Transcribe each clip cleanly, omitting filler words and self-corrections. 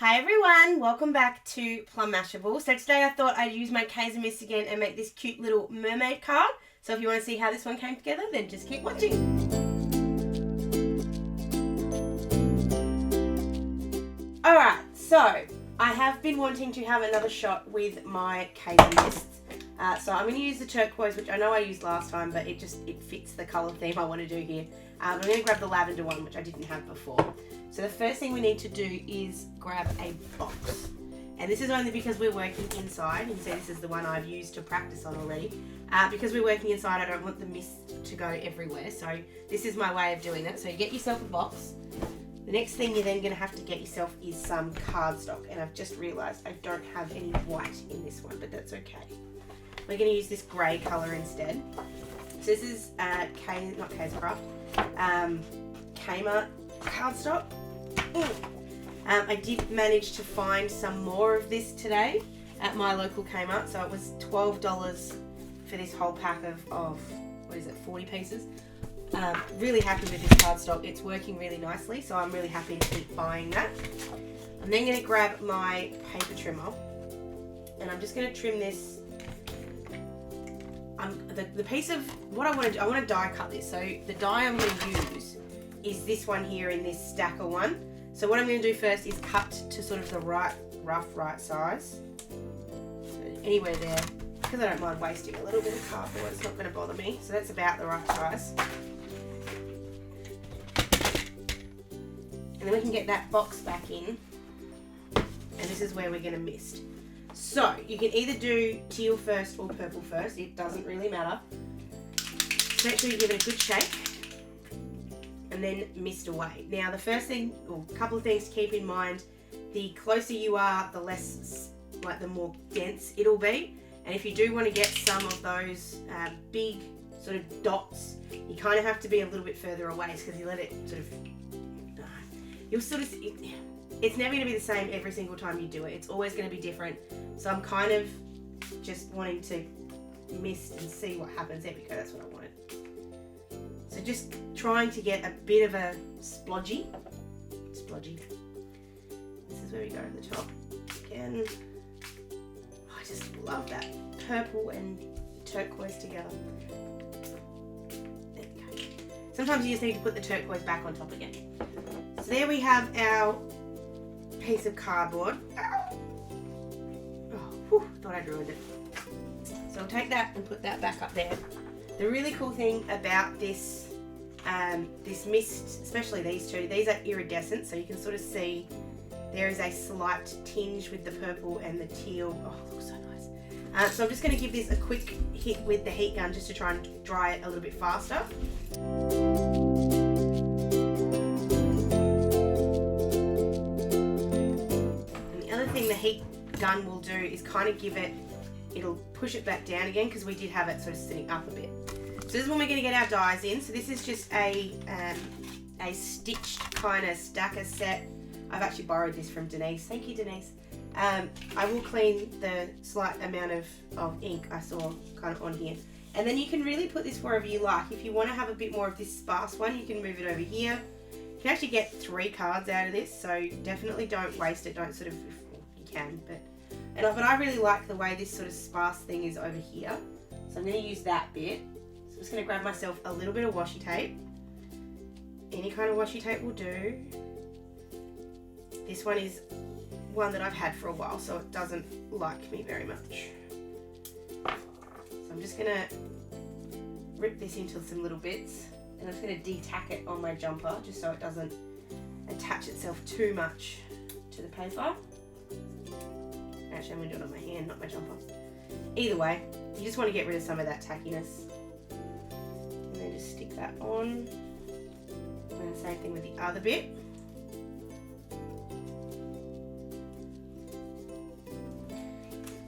Hi everyone, welcome back to Plum Mashable. So today I thought I'd use my Kaisermist again and make this cute little mermaid card. So if you want to see how this one came together, then just keep watching. Alright, so I have been wanting to have another shot with my Kaisermists. So I'm going to use the turquoise, which I know I used last time, but it fits the colour theme I want to do here. I'm going to grab the lavender one, which I didn't have before. So the first thing we need to do is grab a box. And this is only because we're working inside. You can see this is the one I've used to practice on already. Because we're working inside, I don't want the mist to go everywhere. So this is my way of doing that. So you get yourself a box. The next thing you're then going to have to get yourself is some cardstock. And I've just realised I don't have any white in this one, but that's okay. We're going to use this grey colour instead. So this is not Kaisercraft, Kmart cardstock. I did manage to find some more of this today at my local Kmart. So it was $12 for this whole pack of 40 pieces. Really happy with this cardstock. It's working really nicely, so I'm really happy to keep buying that. I'm then going to grab my paper trimmer, and I'm just going to trim this. The piece of what I want to do, I want to die cut this. So the die I'm going to use is this one here in this stacker one. So what I'm going to do first is cut to sort of the rough right size. So anywhere there, because I don't mind wasting a little bit of cardboard, it's not going to bother me. So that's about the right size. And then we can get that box back in. And this is where we're going to mist. So you can either do teal first or purple first. It doesn't really matter. Just make sure you give it a good shake. And then mist away. Now the first thing, or a couple of things to keep in mind, the closer you are, the less, the more dense it'll be. And if you do want to get some of those big sort of dots, you kind of have to be a little bit further away because you let it sort of, you'll sort of, it's never going to be the same every single time you do it. It's always going to be different. So I'm kind of just wanting to mist and see what happens. There we go, that's what I wanted. So just trying to get a bit of a splodgy. This is where we go to the top. Again, I just love that purple and turquoise together. There we go. Sometimes you just need to put the turquoise back on top again. So there we have our piece of cardboard. Oh, whew, thought I'd ruined it. So I'll take that and put that back up there. The really cool thing about this this mist, especially these two, these are iridescent, so you can sort of see there is a slight tinge with the purple and the teal. Oh, it looks so nice. So I'm just going to give this a quick hit with the heat gun just to try and dry it a little bit faster. And the other thing the heat gun will do is kind of it'll push it back down again because we did have it sort of sitting up a bit. So this is when we're going to get our dies in. So this is just a stitched kind of stacker set. I've actually borrowed this from Denise. Thank you, Denise. I will clean the slight amount of ink I saw kind of on here. And then you can really put this wherever you like. If you want to have a bit more of this sparse one, you can move it over here. You can actually get 3 cards out of this, so definitely don't waste it. Don't sort of, you can, but I really like the way this sort of sparse thing is over here. So I'm going to use that bit. I'm just going to grab myself a little bit of washi tape. Any kind of washi tape will do. This one is one that I've had for a while, so it doesn't like me very much. So I'm just going to rip this into some little bits, and I'm just going to de-tack it on my jumper just so it doesn't attach itself too much to the paper. Actually, I'm going to do it on my hand, not my jumper. Either way, you just want to get rid of some of that tackiness. And then just stick that on. And the same thing with the other bit.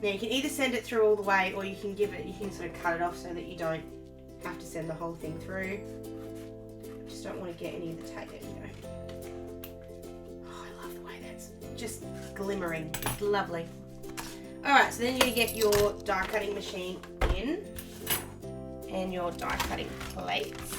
Now you can either send it through all the way, or you can sort of cut it off so that you don't have to send the whole thing through. I just don't want to get any of the tape. There we go. Oh, I love the way that's just glimmering. It's lovely. Alright, so then you're going to get your die cutting machine in and your die cutting plates.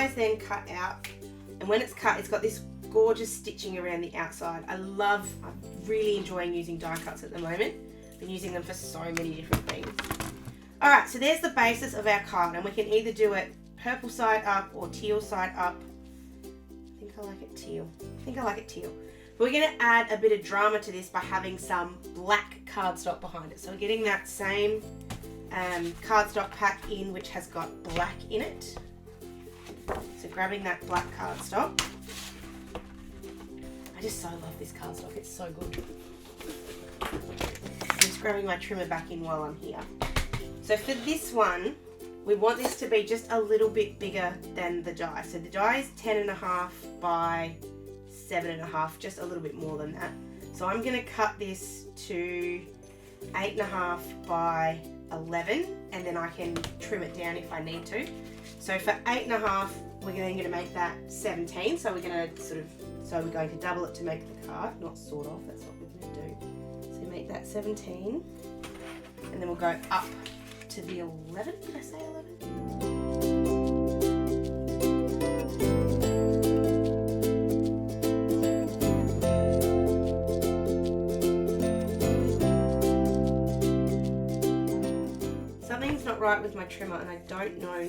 die is then cut out, and when it's cut, it's got this gorgeous stitching around the outside. I'm really enjoying using die cuts at the moment. Been using them for so many different things. Alright, so there's the basis of our card, and we can either do it purple side up or teal side up. I think I like it teal. But we're going to add a bit of drama to this by having some black cardstock behind it. So we're getting that same cardstock pack in, which has got black in it. So grabbing that black cardstock. I just so love this cardstock, it's so good. I'm just grabbing my trimmer back in while I'm here. So for this one, we want this to be just a little bit bigger than the die. So the die is 10.5 by 7.5, just a little bit more than that. So I'm going to cut this to 8.5 by 11, and then I can trim it down if I need to. So for 8.5, we're then going to make that 17. So we're going to double it to make the card, not sort of, that's what we're going to do. So make that 17, and then we'll go up to the 11. Did I say 11? Something's not right with my trimmer, and I don't know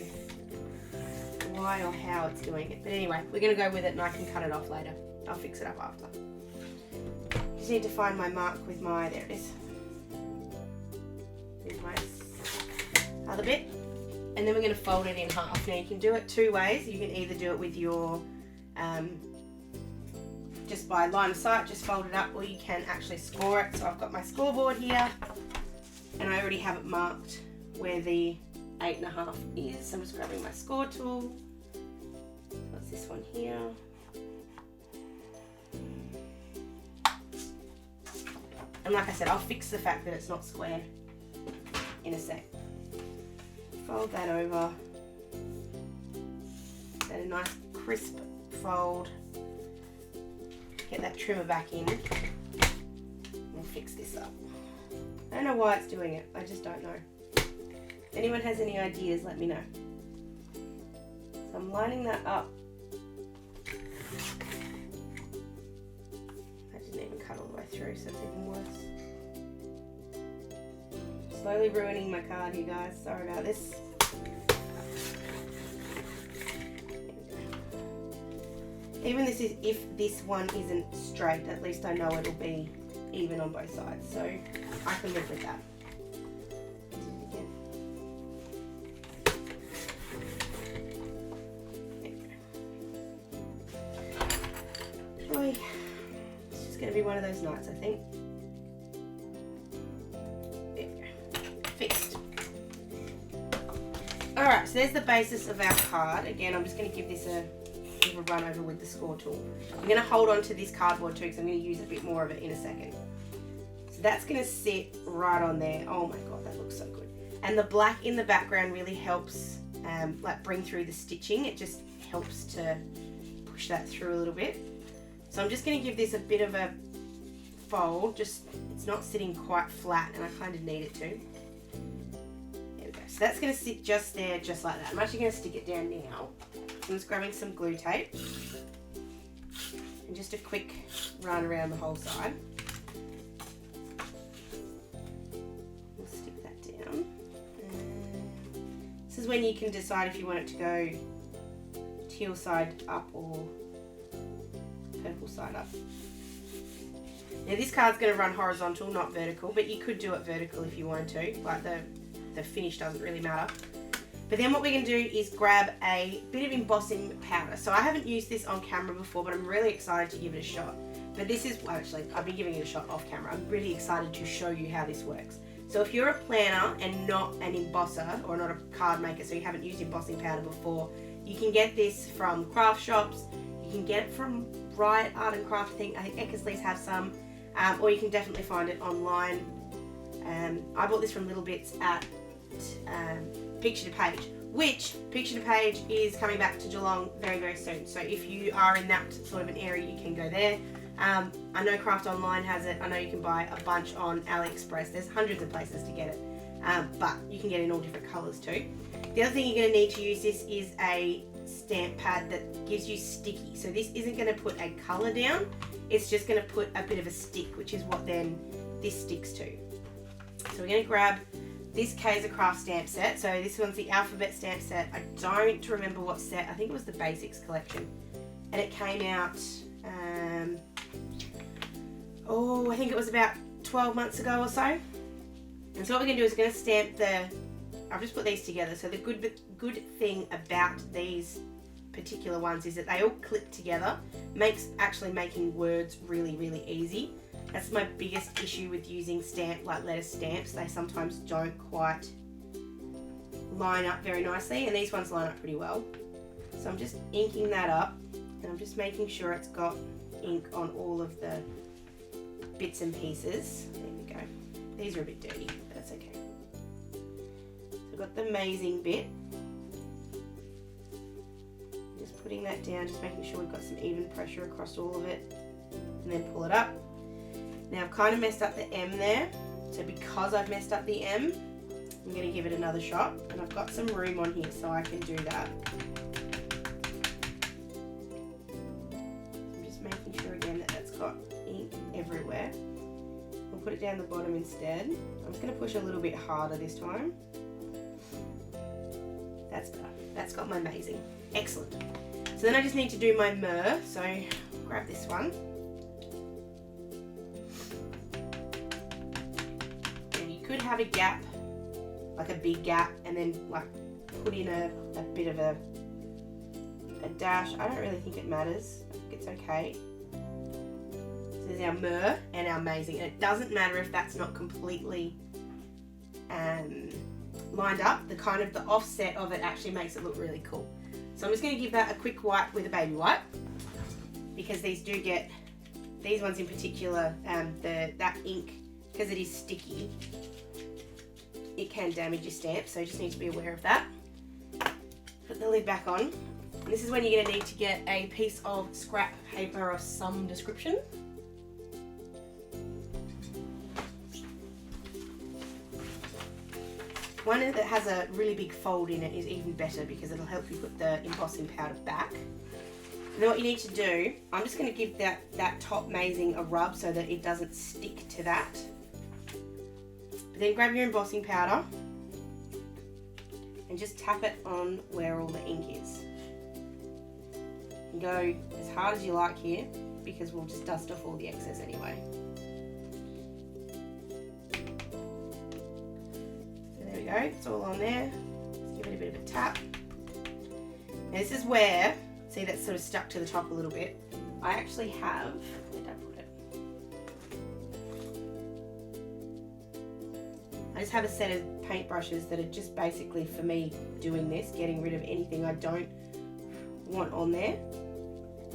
why or how it's doing it. But anyway, we're going to go with it, and I can cut it off later. I'll fix it up after. Just need to find my mark with my, there it is. Here's my other bit. And then we're going to fold it in half. Now you can do it two ways. You can either do it with your, just by line of sight, just fold it up, or you can actually score it. So I've got my scoreboard here, and I already have it marked where the 8.5 is. So I'm just grabbing my score tool. What's this one here? And like I said, I'll fix the fact that it's not square in a sec. Fold that over. Get a nice crisp fold. Get that trimmer back in. And fix this up. I don't know why it's doing it. I just don't know. If anyone has any ideas, let me know. So I'm lining that up. I didn't even cut all the way through, so it's even worse. Slowly ruining my card, you guys. Sorry about this. Even this is, if this one isn't straight, at least I know it'll be even on both sides, so I can live with that. It's just going to be one of those nights, I think. There we go. Fixed. Alright, so there's the basis of our card. Again, I'm just going to give this a run over with the score tool. I'm going to hold on to this cardboard too, because I'm going to use a bit more of it in a second. So that's going to sit right on there. Oh my god, that looks so good. And the black in the background really helps like bring through the stitching. It just helps to push that through a little bit. So I'm just going to give this a bit of a fold, just it's not sitting quite flat, and I kind of need it to. There we go. So that's going to sit just there, just like that. I'm actually going to stick it down now. I'm just grabbing some glue tape and just a quick run around the whole side. We'll stick that down. This is when you can decide if you want it to go teal side up or purple side up. Now this card's going to run horizontal, not vertical, but you could do it vertical if you wanted to. Like the finish doesn't really matter. But then what we're going to do is grab a bit of embossing powder. So I haven't used this on camera before, but I'm really excited to give it a shot. But this is, well, actually, I've been giving it a shot off camera. I'm really excited to show you how this works. So if you're a planner and not an embosser or not a card maker, so you haven't used embossing powder before, you can get this from craft shops. You can get it from Riot Art and Craft, I think Eckersley's have some, or you can definitely find it online. I bought this from Little Bits at Picture to Page, which Picture to Page is coming back to Geelong very, very soon. So if you are in that sort of an area, you can go there. I know Craft Online has it. I know you can buy a bunch on AliExpress. There's hundreds of places to get it, but you can get it in all different colours too. The other thing you're going to need to use this is a stamp pad that gives you sticky. So this isn't going to put a colour down, it's just going to put a bit of a stick, which is what then this sticks to. So we're going to grab this Kaisercraft stamp set. So this one's the alphabet stamp set. I don't remember what set, I think it was the Basics collection. And it came out, I think it was about 12 months ago or so. And so what we're going to do is we're going to stamp I've just put these together. So the good thing about these particular ones is that they all clip together. Makes actually making words really, really easy. That's my biggest issue with using letter stamps. They sometimes don't quite line up very nicely, and these ones line up pretty well. So I'm just inking that up, and I'm just making sure it's got ink on all of the bits and pieces. There we go. These are a bit dirty, but that's okay. So I've got the amazing bit. Just putting that down, just making sure we've got some even pressure across all of it, and then pull it up. Now I've kind of messed up the M there, so because I've messed up the M, I'm going to give it another shot, and I've got some room on here so I can do that. I'm just making sure again that that's got ink everywhere. I'll put it down the bottom instead. I'm just going to push a little bit harder this time. That's better. That's got my amazing. Excellent. So then I just need to do my Mer, so grab this one. Could have a gap, like a big gap, and then like put in a bit of a dash. I don't really think it matters. I think it's okay. So there's our Mer and our amazing, and it doesn't matter if that's not completely lined up. The offset of it actually makes it look really cool. So I'm just going to give that a quick wipe with a baby wipe, because these do get, these ones in particular, that ink, because it is sticky, it can damage your stamp, so you just need to be aware of that. Put the lid back on. And this is when you're going to need to get a piece of scrap paper of some description. One that has a really big fold in it is even better, because it'll help you put the embossing powder back. And then what you need to do, I'm just going to give that top amazing a rub so that it doesn't stick to that. Then grab your embossing powder and just tap it on where all the ink is. And go as hard as you like here, because we'll just dust off all the excess anyway. So there we go, it's all on there. Let's give it a bit of a tap. Now this is where, see that's sort of stuck to the top a little bit. I actually have, where did I put it? I just have a set of paintbrushes that are just basically for me doing this, getting rid of anything I don't want on there.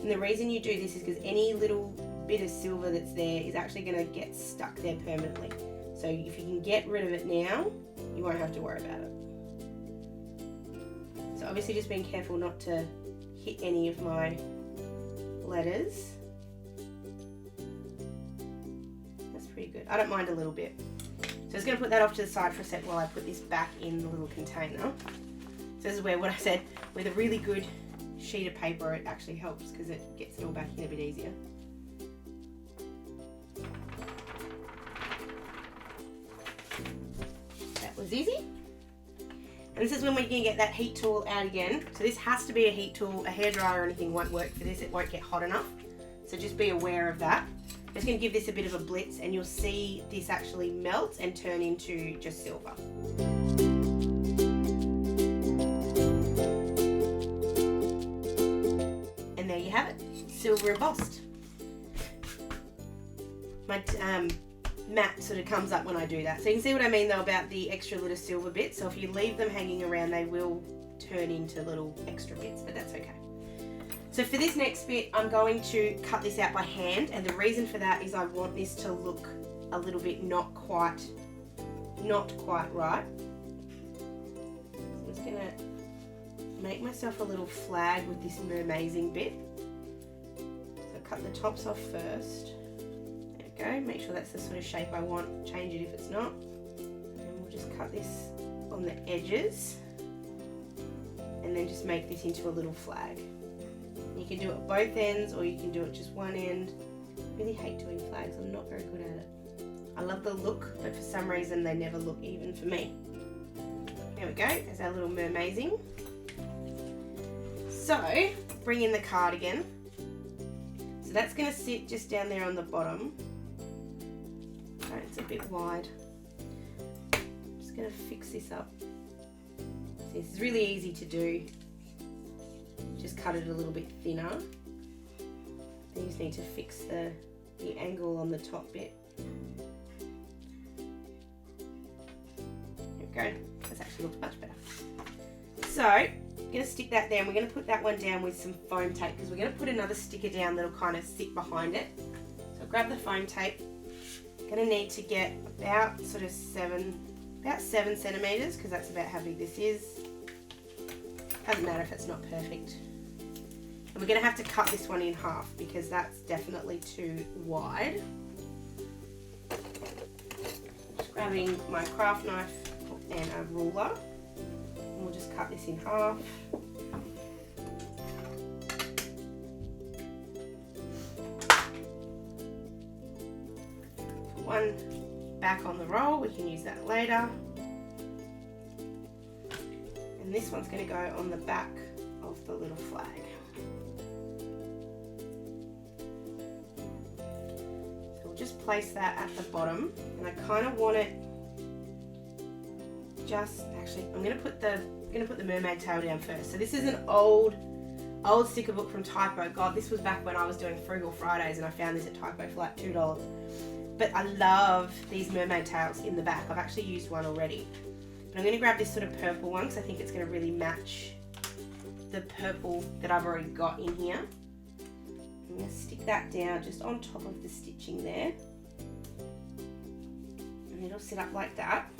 And the reason you do this is because any little bit of silver that's there is actually going to get stuck there permanently. So if you can get rid of it now, you won't have to worry about it. So obviously just being careful not to hit any of my letters. That's pretty good. I don't mind a little bit. So I'm just going to put that off to the side for a sec while I put this back in the little container. So this is where, what I said, with a really good sheet of paper, it actually helps because it gets it all back in a bit easier. That was easy. And this is when we can get that heat tool out again. So this has to be a heat tool. A hairdryer or anything won't work for this. It won't get hot enough. So just be aware of that. I'm just going to give this a bit of a blitz, and you'll see this actually melt and turn into just silver. And there you have it, silver embossed. My matte sort of comes up when I do that. So you can see what I mean though about the extra little silver bits. So if you leave them hanging around, they will turn into little extra bits, but that's okay. So for this next bit, I'm going to cut this out by hand, and the reason for that is I want this to look a little bit not quite right. I'm just gonna make myself a little flag with this mermaiding bit. So cut the tops off first. There we go, make sure that's the sort of shape I want, change it if it's not. And we'll just cut this on the edges. And and then just make this into a little flag. You can do it at both ends, or you can do it just one end. I really hate doing flags, I'm not very good at it. I love the look, but for some reason they never look even for me. There we go, there's our little mermaiding. So, bring in the card again. So that's going to sit just down there on the bottom. Oh, it's a bit wide. I'm just going to fix this up. See, this is really easy to do. Just cut it a little bit thinner. Then you just need to fix the angle on the top bit. There we go. This actually looks much better. So, I'm going to stick that there, and we're going to put that one down with some foam tape, because we're going to put another sticker down that'll kind of sit behind it. So grab the foam tape. Going to need to get about sort of 7 centimeters, because that's about how big this is. Doesn't matter if it's not perfect. And we're going to have to cut this one in half, because that's definitely too wide. Just grabbing my craft knife and a ruler. And we'll just cut this in half. Put one back on the roll, we can use that later. And this one's going to go on the back of the little flag. So we'll just place that at the bottom, and I kind of want it just, actually, I'm going to put the mermaid tail down first. So this is an old sticker book from Typo. God, this was back when I was doing Frugal Fridays, and I found this at Typo for like $2. But I love these mermaid tails in the back. I've actually used one already. But I'm going to grab this sort of purple one, because I think it's going to really match the purple that I've already got in here. I'm going to stick that down just on top of the stitching there. And it'll sit up like that.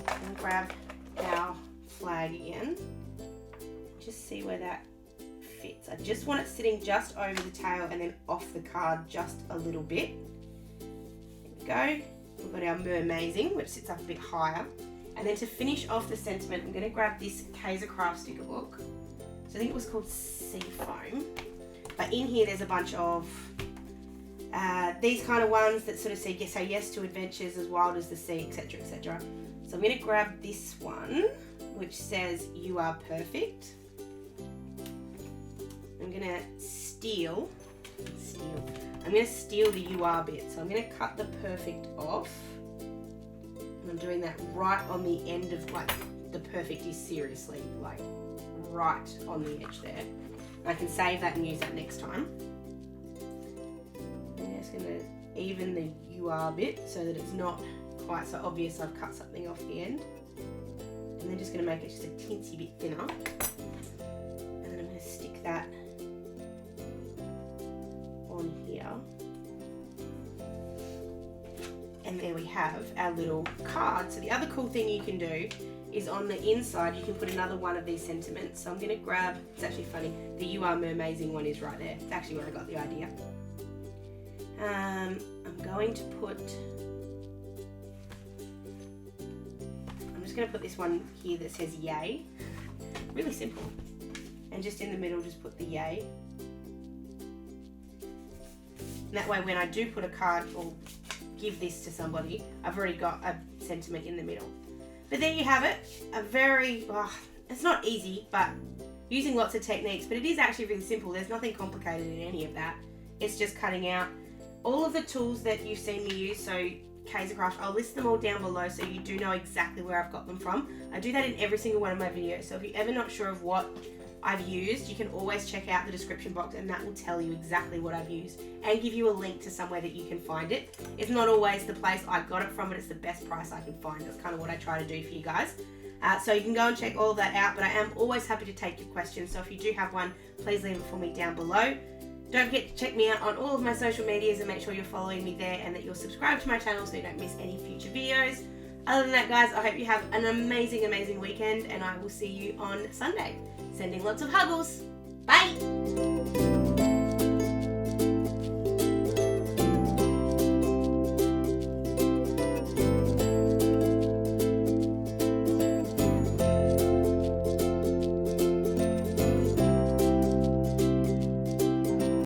And grab our flag again. Just see where that fits. I just want it sitting just over the tail and then off the card just a little bit. There we go. We've got our mermaiding, which sits up a bit higher. And then to finish off the sentiment, I'm going to grab this Kaisercraft sticker book. So I think it was called Seafoam. But in here there's a bunch of these kind of ones that sort of say yes to adventures as wild as the sea, etc, etc. So I'm going to grab this one, which says "You are perfect." I'm going to steal. I'm going to steal the "you are" bit. So I'm going to cut the perfect off. And I'm doing that right on the end of, like, the perfect is seriously, like, right on the edge there. And I can save that and use that next time. I'm just going to even the "you are" bit so that it's not quite so obvious I've cut something off the end. And then just going to make it just a teensy bit thinner. And then I'm going to stick that on here. And there we have our little card. So the other cool thing you can do is on the inside you can put another one of these sentiments. So I'm going to grab, it's actually funny, the "You Are Mermaiding" one is right there. It's actually where I got the idea. I'm going to put, I'm just going to put this one here that says "Yay." Really simple. And just in the middle just put the "Yay." And that way when I do put a card or give this to somebody, I've already got a sentiment in the middle. But there you have it. A very, it's not easy, but using lots of techniques, but it is actually really simple. There's nothing complicated in any of that. It's just cutting out all of the tools that you've seen me use. So Kaisercraft, I'll list them all down below so you do know exactly where I've got them from. I do that in every single one of my videos. So if you're ever not sure of what I've used, you can always check out the description box, and that will tell you exactly what I've used and give you a link to somewhere that you can find it. It's not always the place I got it from, but it's the best price I can find. That's kind of what I try to do for you guys. So you can go and check all of that out, but I am always happy to take your questions. So if you do have one, please leave it for me down below. Don't forget to check me out on all of my social medias and make sure you're following me there and that you're subscribed to my channel so you don't miss any future videos. Other than that, guys, I hope you have an amazing, amazing weekend, and I will see you on Sunday. Sending lots of huggles. Bye!